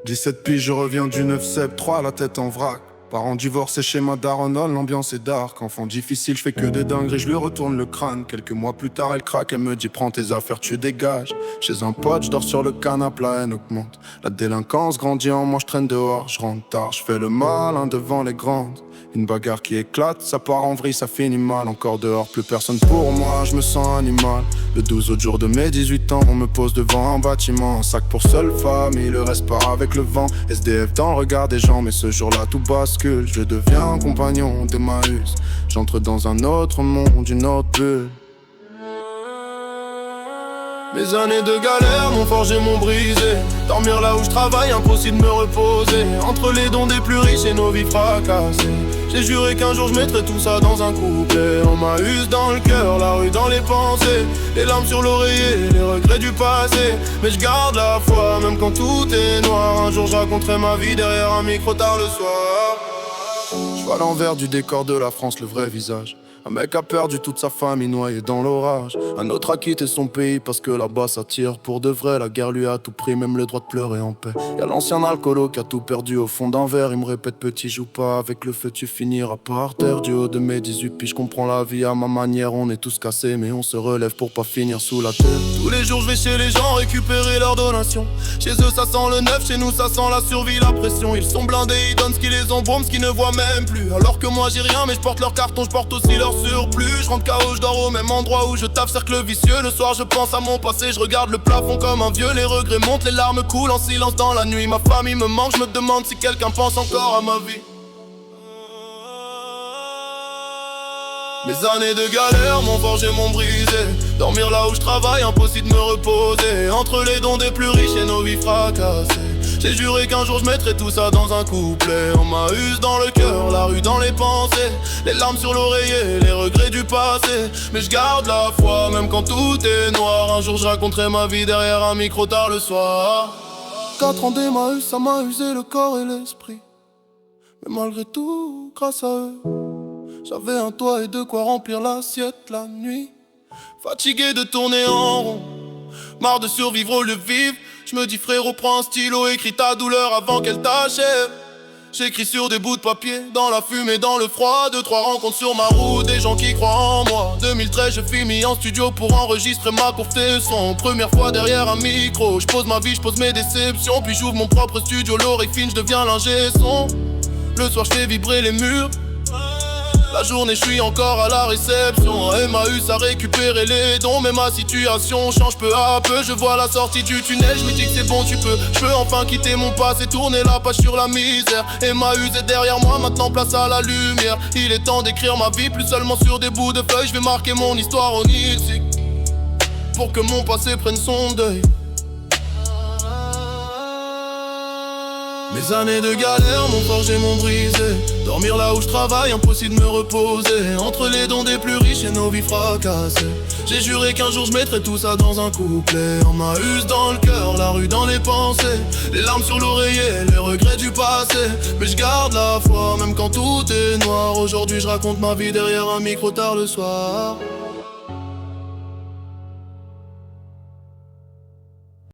Dix-sept piges, je reviens du 9-7-3, la tête en vrac. Parents divorcés chez ma daronne, l'ambiance est dark. Enfant difficile, je fais que des dingueries, je lui retourne le crâne. Quelques mois plus tard, elle craque, elle me dit prends tes affaires, tu dégages. Chez un pote, je dors sur le canapé, la haine augmente. La délinquance grandit en moi, je traîne dehors, je rentre tard, je fais le malin devant les grandes. Une bagarre qui éclate, ça part en vrille, ça finit mal. Encore dehors, plus personne pour moi, je me sens animal. Le 12 autres jours de mes 18 ans, on me pose devant un bâtiment. Un sac pour seule famille, le reste part avec le vent. SDF dans le regard des gens, mais ce jour-là tout bascule. Je deviens un compagnon d'Emmaüs. J'entre dans un autre monde, une autre bulle. Mes années de galère m'ont forgé, m'ont brisé. Dormir là où je travaille, impossible de me reposer. Entre les dons des plus riches et nos vies fracassées, j'ai juré qu'un jour je mettrais tout ça dans un couplet. On m'a use dans le cœur, la rue dans les pensées, les larmes sur l'oreiller, les regrets du passé. Mais je garde la foi, même quand tout est noir. Un jour je raconterai ma vie derrière un micro tard le soir. Je vois l'envers du décor de la France, le vrai visage. Un mec a perdu toute sa famille noyée dans l'orage. Un autre a quitté son pays parce que là-bas ça tire. Pour de vrai, la guerre lui a tout pris, même le droit de pleurer en paix. Y'a l'ancien alcoolo qui a tout perdu au fond d'un verre. Il me répète petit, joue pas avec le feu, tu finiras par terre. Du haut de mes 18 puis je comprends la vie à ma manière. On est tous cassés mais on se relève pour pas finir sous la terre. Tous les jours je vais chez les gens récupérer leurs donations. Chez eux ça sent le neuf, chez nous ça sent la survie, la pression. Ils sont blindés, ils donnent ce qui les embaume, ce qu'ils ne voient même plus. Alors que moi j'ai rien mais je porte leur carton, je porte aussi leur surplus. Je rentre KO, je dors au même endroit où je taffe, cercle vicieux. Le soir je pense à mon passé, je regarde le plafond comme un vieux. Les regrets montent, les larmes coulent en silence dans la nuit. Ma famille me manque, je me demande si quelqu'un pense encore à ma vie. Mes années de galère m'ont forgé, m'ont brisé. Dormir là où je travaille, impossible de me reposer. Entre les dons des plus riches et nos vies fracassées, j'ai juré qu'un jour je mettrais tout ça dans un couplet. On m'a use dans le cœur, la rue dans les pensées, les larmes sur l'oreiller, les regrets du passé. Mais je garde la foi, même quand tout est noir. Un jour je raconterai ma vie derrière un micro tard le soir. 4 ans d'Emmaüs, ça m'a usé le corps et l'esprit. Mais malgré tout, grâce à eux, j'avais un toit et de quoi remplir l'assiette la nuit. Fatigué de tourner en rond, marre de survivre au lieu de vivre. Je me dis frérot, prends un stylo, écris ta douleur avant qu'elle t'achève. J'écris sur des bouts de papier, dans la fumée, dans le froid. 2-3 rencontres sur ma route, des gens qui croient en moi. 2013, je suis mis en studio pour enregistrer ma courte son. Première fois derrière un micro, je pose ma vie, je pose mes déceptions. Puis j'ouvre mon propre studio, l'oreille fine, je deviens l'ingé son. Le soir, je fais vibrer les murs. La journée je suis encore à la réception. Emmaüs a récupéré les dons, mais ma situation change peu à peu. Je vois la sortie du tunnel, je me dis que c'est bon, je peux enfin quitter mon passé, tourner la page sur la misère. Emmaüs est derrière moi, maintenant place à la lumière. Il est temps d'écrire ma vie, plus seulement sur des bouts de feuilles. Je vais marquer mon histoire onirique pour que mon passé prenne son deuil. Mes années de galère m'ont forgé, m'ont brisé. Dormir là où je travaille, impossible de me reposer. Entre les dons des plus riches et nos vies fracassées, j'ai juré qu'un jour je mettrais tout ça dans un couplet. On m'a use dans le cœur, la rue dans les pensées, les larmes sur l'oreiller, les regrets du passé. Mais je garde la foi, même quand tout est noir. Aujourd'hui je raconte ma vie derrière un micro tard le soir.